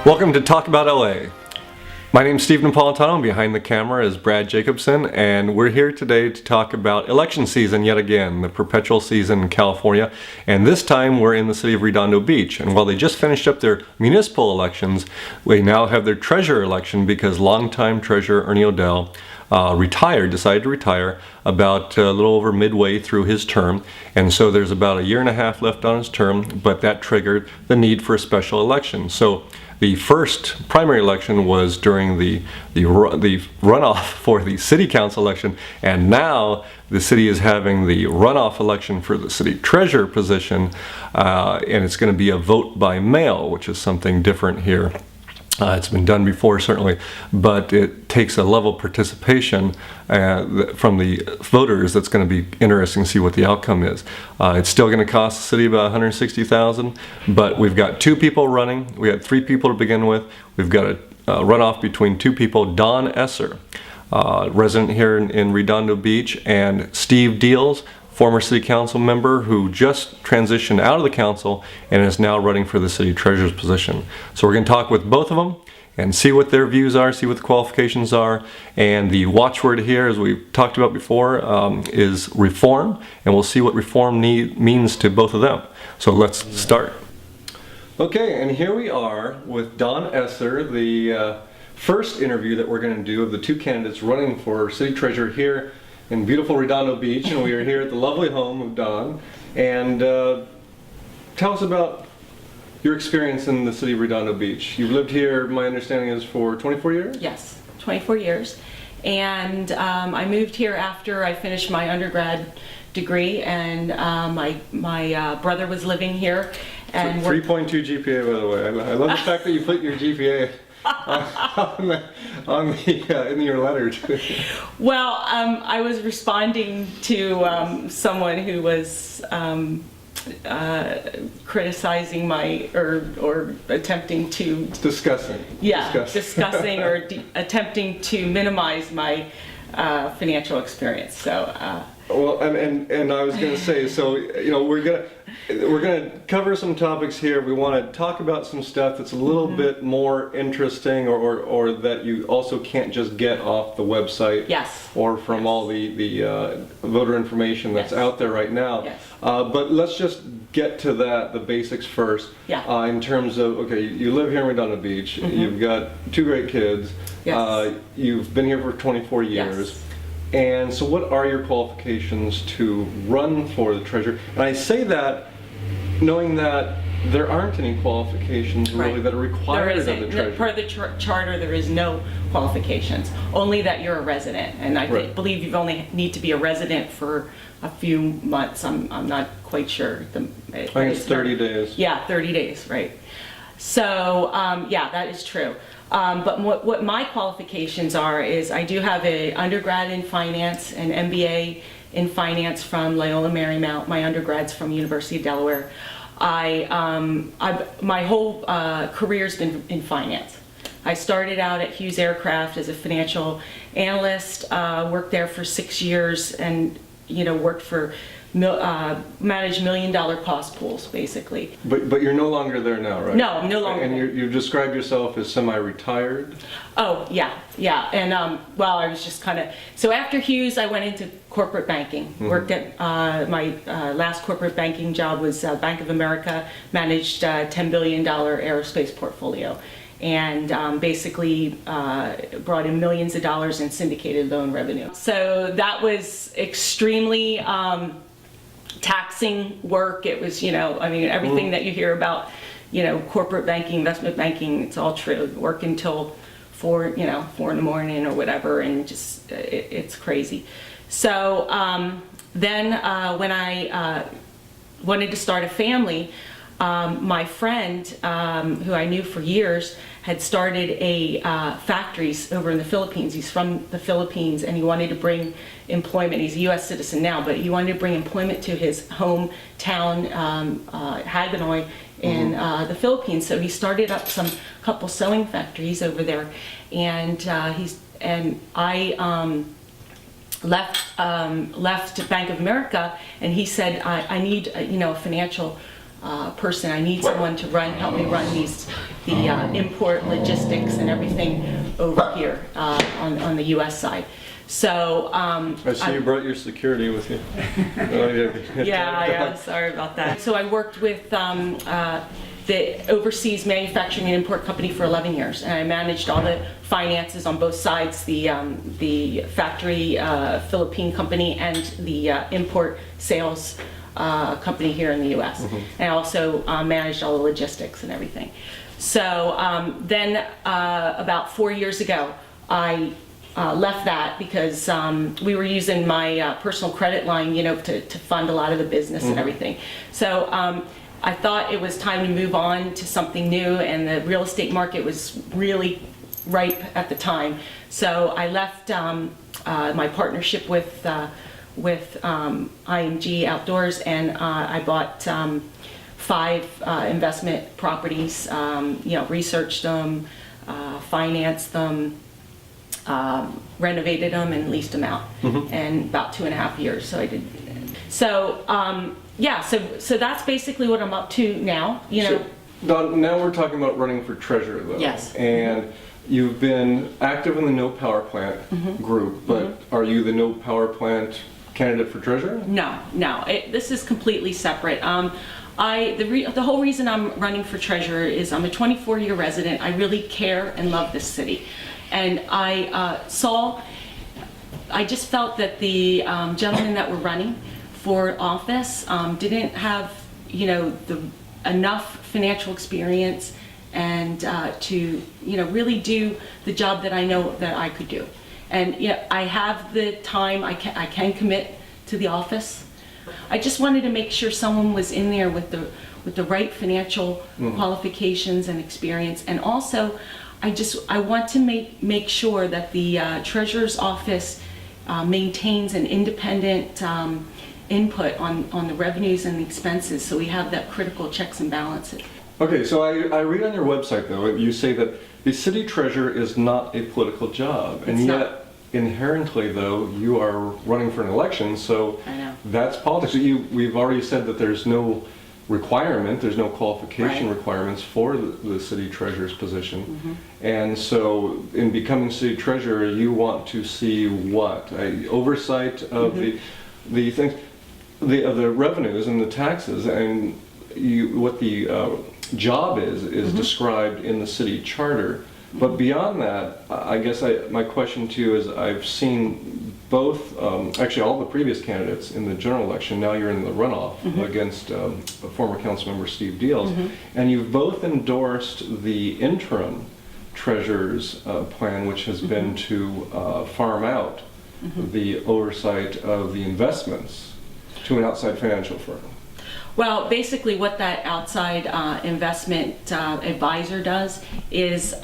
Welcome to Talk About LA. My name's Steve Napolitano, and behind the camera is Brad Jacobson, and we're here today to talk about election season yet again, the perpetual season in California, and this time we're in the city of Redondo Beach. And while they just finished up their municipal elections, we now have their treasurer election because longtime Treasurer Ernie O'Dell decided to retire about a little over midway through his term, and so there's about a year and a half left on his term, but that triggered the need for a special election. So the first primary election was during the runoff for the city council election, and now the city is having the runoff election for the city treasurer position, and it's going to be a vote by mail, which is something different here. It's been done before, certainly, but it takes a level of participation from the voters that's going to be interesting to see what the outcome is. It's still going to cost the city about $160,000, but we've got two people running. We had three people to begin with. We've got a runoff between two people, Dawn Esser, resident here in Redondo Beach, and Steve Diels, former city council member who just transitioned out of the council and is now running for the city treasurer's position. So we're going to talk with both of them and see what their views are, see what the qualifications are, and the watchword here, as we've talked about before, is reform, and we'll see what reform means to both of them. So let's start. Okay, and here we are with Dawn Esser, the first interview that we're going to do of the two candidates running for city treasurer here in beautiful Redondo Beach, and we are here at the lovely home of Dawn. And tell us about your experience in the city of Redondo Beach. You've lived here, my understanding is, for 24 years? Yes, 24 years. And I moved here after I finished my undergrad degree, and my brother was living here. And 3.2 GPA, by the way. I love the fact that you put your GPA in your letter too. Well, I was responding to someone who was criticizing my or attempting to discussing or attempting to minimize my financial experience. So well, and I was going to say, so we're gonna cover some topics here. We want to talk about some stuff that's a little bit more interesting, or that you also can't just get off the website, or from all the voter information that's out there right now. But let's just get to the basics first. In terms of, okay, you live here in Redondo Beach. You've got two great kids. You've been here for 24 years. And so what are your qualifications to run for the treasurer? And I say that knowing that there aren't any qualifications really that are required of the treasurer. Per the charter, there is no qualifications, only that you're a resident. And I believe you only need to be a resident for a few months. I'm not quite sure. I think it's 30 days. Yeah, 30 days, right. So, yeah, that is true. But what my qualifications are is I do have an undergrad in finance, an MBA in finance from Loyola Marymount. My undergrad's from University of Delaware. My whole career's been in finance. I started out at Hughes Aircraft as a financial analyst, worked there for 6 years, and worked for manage $1 million cost pools, basically. But you're no longer there now, right? No, I'm no longer. And you've described yourself as semi-retired? Oh, yeah. And well, I was just kind of, so after Hughes, I went into corporate banking. Worked at, my last corporate banking job was Bank of America, managed $10 billion aerospace portfolio. And basically brought in millions of dollars in syndicated loan revenue. So that was extremely taxing work. It was, everything that you hear about, corporate banking, investment banking, it's all true. Work until 4 in the morning or whatever, and just, it's crazy. So then when I wanted to start a family, my friend, who I knew for years, had started a factories over in the Philippines. He's from the Philippines, and he wanted to bring employment. He's a U.S. citizen now, but he wanted to bring employment to his hometown, Hagonoy, in the Philippines. So he started up some couple sewing factories over there, and I left Bank of America, and he said, I need a financial person. I need someone to help me run the import logistics and everything over here on the U.S. side. So I see you brought your security with you. yeah, sorry about that. So I worked with the overseas manufacturing and import company for 11 years, and I managed all the finances on both sides, the factory Philippine company and the import sales company here in the U.S. And I also managed all the logistics and everything. So then about 4 years ago, I left that because we were using my personal credit line, to fund a lot of the business and everything. So I thought it was time to move on to something new, and the real estate market was really ripe at the time. So I left my partnership with IMG Outdoors, and I bought 5 investment properties, researched them, financed them, renovated them, and leased them out in about 2.5 years. So I did. So so that's basically what I'm up to now. So, Dawn, now we're talking about running for treasurer, though. Yes. And you've been active in the No Power Plant group, but are you the No Power Plant candidate for treasurer? No. This is completely separate. The whole reason I'm running for treasurer is I'm a 24-year resident. I really care and love this city. And I just felt that the gentlemen that were running for office didn't have, enough financial experience and to, really do the job that I know that I could do. And I have the time. I can commit to the office. I just wanted to make sure someone was in there with the right financial qualifications and experience, and also I want to make sure that the treasurer's office maintains an independent input on the revenues and the expenses, so we have that critical checks and balances. Okay, so I read on your website, though, you say that the city treasurer is not a political job, and yet inherently, though, you are running for an election, so I know. That's politics. We've already said that there's no requirement, there's no qualification requirements for the city treasurer's position. And so in becoming city treasurer, you want to see what? Oversight of the things, of the revenues and the taxes, and what the job is described in the city charter. But beyond that, I guess my question to you is, I've seen both, actually all the previous candidates in the general election, now you're in the runoff against former council member Steve Diels, and you've both endorsed the interim treasurer's plan, which has been to farm out the oversight of the investments to an outside financial firm. Well, basically what that outside investment advisor does is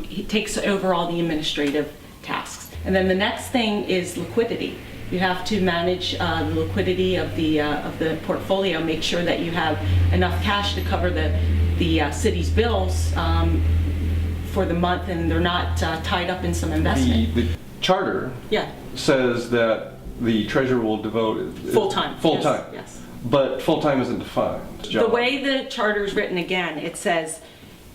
he takes over all the administrative tasks. And then the next thing is liquidity. You have to manage the liquidity of the portfolio, make sure that you have enough cash to cover the city's bills for the month, and they're not tied up in some investment. The charter says that the treasurer will devote full-time. Yes. But full-time isn't defined. The way the charter is written, again, it says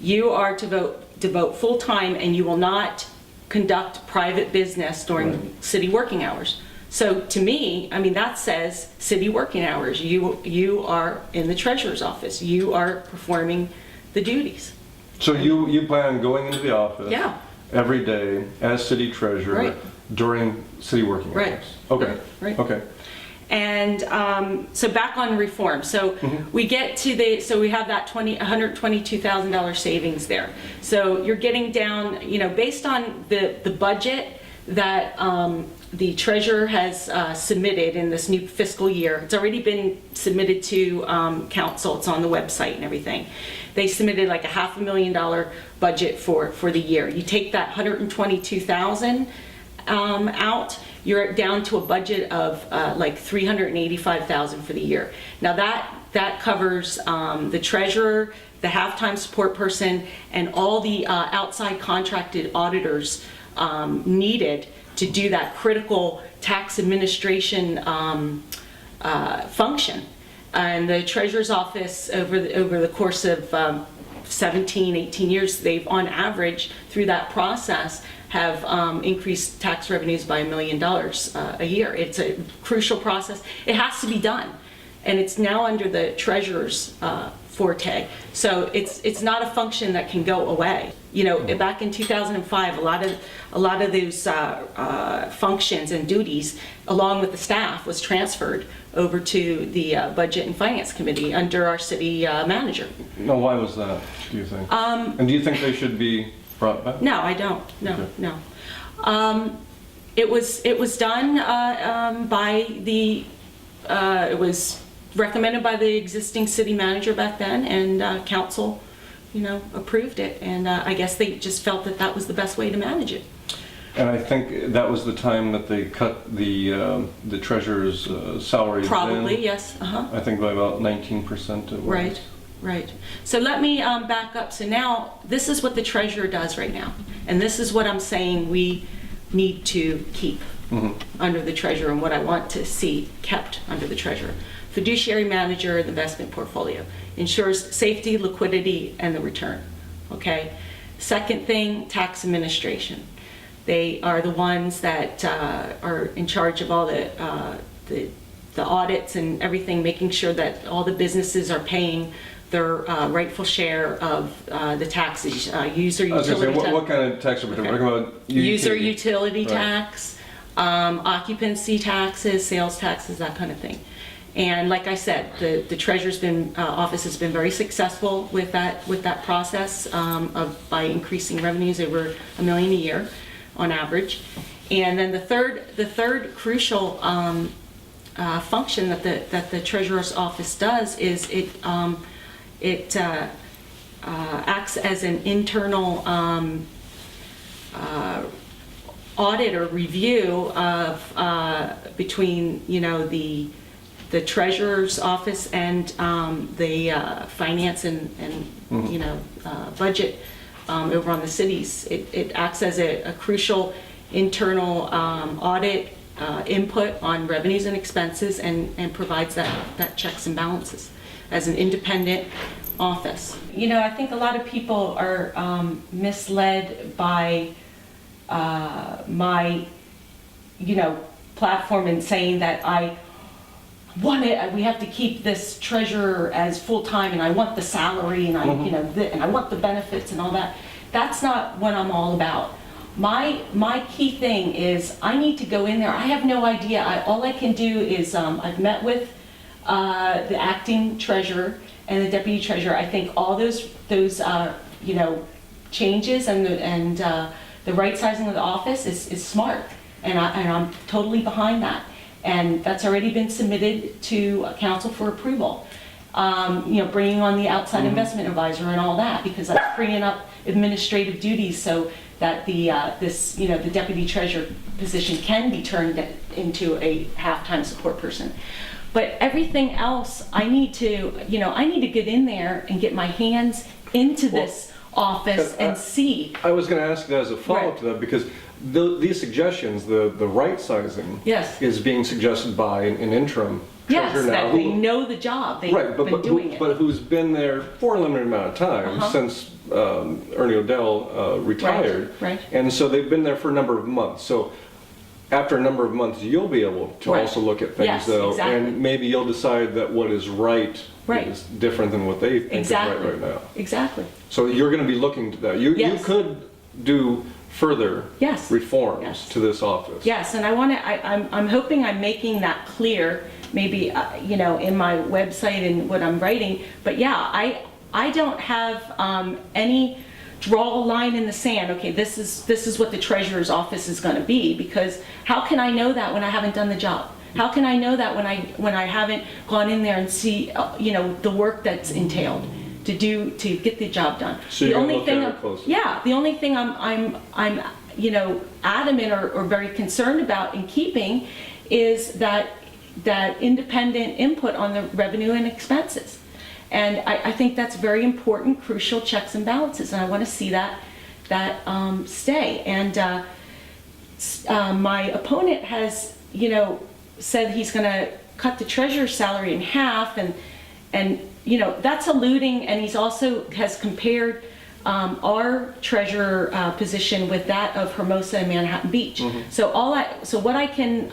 you are to devote full-time, and you will not conduct private business during city working hours. So to me, I mean, that says city working hours. You are in the treasurer's office. You are performing the duties. So you plan on going into the office every day as city treasurer during city working hours? Okay. Okay. And so back on reform. So we get to we have that $122,000 savings there. So you're getting down, based on the budget that the treasurer has submitted in this new fiscal year. It's already been submitted to council. It's on the website and everything. They submitted like a $500,000 budget for the year. You take that $122,000 out, you're down to a budget of like $385,000 for the year. Now that covers the treasurer, the half-time support person, and all the outside contracted auditors needed to do that critical tax administration function. And the treasurer's office over the course of 17, 18 years, they've on average through that process have increased tax revenues by $1 million a year. It's a crucial process. It has to be done. And it's now under the treasurer's forte. So it's not a function that can go away. You know, back in 2005, a lot of those functions and duties, along with the staff, was transferred over to the Budget and Finance Committee under our city manager. No, why was that, do you think? And do you think they should be brought back? No, I don't. No, Okay. no. It was done by the. It was recommended by the existing city manager back then, and council, you know, approved it. And I guess they just felt that that was the best way to manage it. And I think that was the time that they cut the treasurer's salary. Probably, yes. I think by about 19%. It was. Right, right. So let me back up. So now this is what the treasurer does right now, and this is what I'm saying we need to keep under the treasurer, and what I want to see kept under the treasurer. Fiduciary manager of the investment portfolio ensures safety, liquidity, and the return. Okay. Second thing, tax administration. They are the ones that are in charge of all the audits and everything, making sure that all the businesses are paying their rightful share of the taxes. User utility I was going to say, tax. what kind of tax are we talking about? User utility Right. tax, occupancy taxes, sales taxes, that kind of thing. And like I said, the treasurer's office has been very successful with that process by increasing revenues over $1 million a year on average. And then the third crucial function that the treasurer's office does is it acts as an internal audit or review of between, you know, the treasurer's office and the finance and you know, budget over on the cities. It acts as a crucial internal audit input on revenues and expenses, and provides that checks and balances as an independent office. You know, I think a lot of people are misled by my, you know, platform in saying that we have to keep this treasurer as full-time, and I want the salary, and and I want the benefits and all that. That's not what I'm all about. My key thing is I need to go in there. I have no idea. All I can do is I've met with the acting treasurer and the deputy treasurer. I think all those you know, changes and the right sizing of the office is smart, and I'm totally behind that. And that's already been submitted to council for approval. You know, bringing on the outside investment advisor and all that, because that's freeing up administrative duties so that the deputy treasurer position can be turned into a half-time support person. But everything else, I need to get in there and get my hands into this office and see. I was going to ask that as a follow-up to that, because these suggestions, the right sizing, Yes. is being suggested by an interim Yes, treasurer now. that they know the job. They've been doing it. But who's been there for a limited amount of time, since Ernie O'Dell retired. Right. And so they've been there for a number of months. So after a number of months, you'll be able to Right. also look at things, Yes, though, exactly. and maybe you'll decide that what is right is different than what they think Exactly. is right now. Exactly. So you're going to be looking to that. You Yes. could do further Yes. reforms Yes. to this office. Yes, and I'm hoping I'm making that clear, maybe you know, in my website and what I'm writing. But yeah, I don't have any draw a line in the sand. Okay, this is what the treasurer's office is going to be, because how can I know that when I haven't done the job? How can I know that when I haven't gone in there and see you know, the work that's entailed to get the job done? So the you're only gonna look thing at it closely. Yeah, the only thing I'm you know, adamant or very concerned about in keeping is that independent input on the revenue and expenses. And I think that's very important, crucial checks and balances, and I want to see that stay. And my opponent has, you know, said he's going to cut the treasurer's salary in half, and you know, that's alluding, and he's also has compared our treasurer position with that of Hermosa and Manhattan Beach. So what I can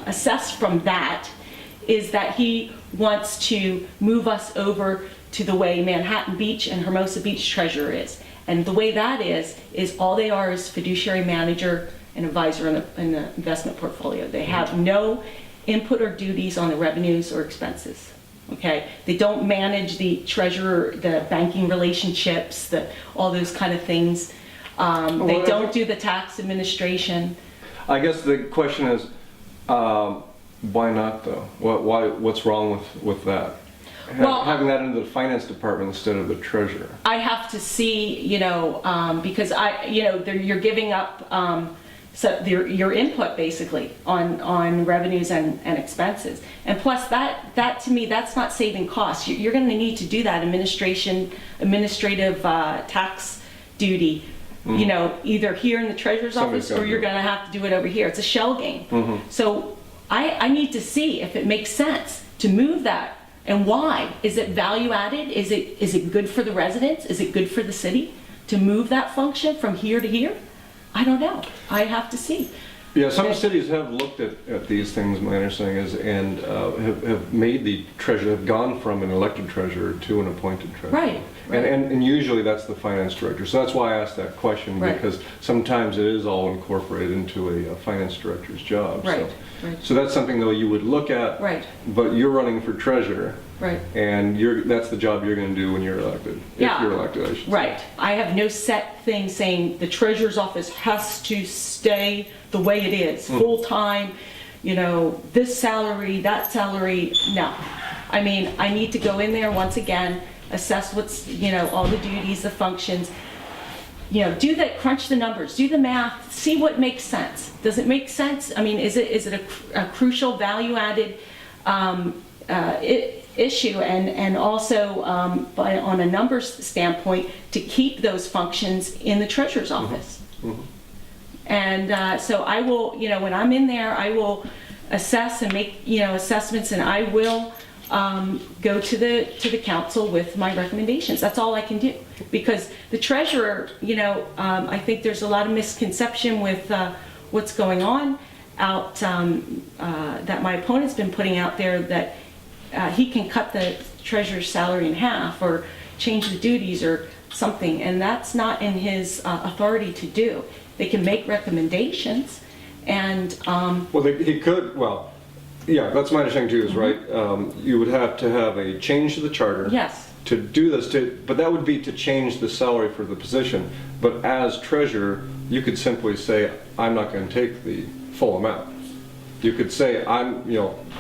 assess from that is that he wants to move us over to the way Manhattan Beach and Hermosa Beach treasurer is. And the way that is all they are is fiduciary manager and advisor in the investment portfolio. They have no input or duties on the revenues or expenses. Okay, they don't manage the treasurer, the banking relationships, all those kind of things. They don't do the tax administration. I guess the question is, why not though? What's wrong with that? Having that into the finance department instead of the treasurer. I have to see, you know, because you're giving up your input basically on revenues and expenses, and plus that to me, that's not saving costs. You're going to need to do that administrative tax duty, you know, either here in the treasurer's office or you're going to have to do it over here. It's a shell game. So I need to see if it makes sense to move that. And why? Is it value added? Is it good for the residents? Is it good for the city to move that function from here to here? I don't know. I have to see. Yeah, some cities have looked at these things, my understanding is, and have made the treasurer, have gone from an elected treasurer to an appointed treasurer. Right. And usually that's the finance director. So that's why I asked that question, because sometimes it is all incorporated into a finance director's job. Right. So that's something though you would look at. Right. But you're running for treasurer. Right. And that's the job you're going to do when you're elected. Yeah. If you're elected, I should say. Right. I have no set thing saying the treasurer's office has to stay the way it is, full time, you know, this salary, that salary. No. I mean, I need to go in there once again, assess what's, you know, all the duties, the functions, you know, crunch the numbers, do the math, see what makes sense. Does it make sense? I mean, is it a crucial value added issue, and also on a numbers standpoint, to keep those functions in the treasurer's office. And so I will, you know, when I'm in there, I will assess and make, you know, assessments, and I will go to the council with my recommendations. That's all I can do, because the treasurer, you know, I think there's a lot of misconception with what's going on out that my opponent's been putting out there, that he can cut the treasurer's salary in half or change the duties or something, and that's not in his authority to do. They can make recommendations, and he could. Well, yeah, that's my understanding too. Is right. You would have to have a change to the charter. Yes. To do this, but that would be to change the salary for the position. But as treasurer, you could simply say, I'm not going to take the full amount. You could say,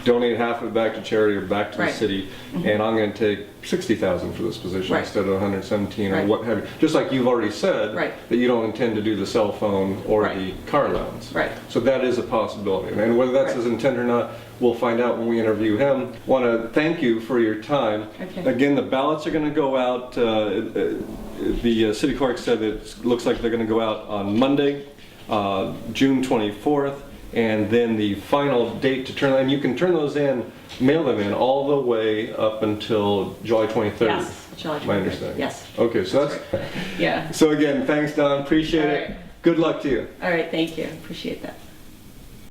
donate half of it back to charity or back to the city, and I'm going to take $60,000 for this position instead of 117 or what have you. Just like you've already said that you don't intend to do the cell phone or the car allowance. So that is a possibility, and whether that's his intent or not, we'll find out when we interview him. Want to thank you for your time. Again, the ballots are going to go out. The city clerk said it looks like they're going to go out on Monday, June 24th. And then the final date to turn, and you can turn those in, mail them in all the way up until July 23rd. Yes, July 23rd. My understanding. Yes. Okay, so that's yeah. So again, thanks, Don. Appreciate it. Good luck to you. All right, thank you. Appreciate that.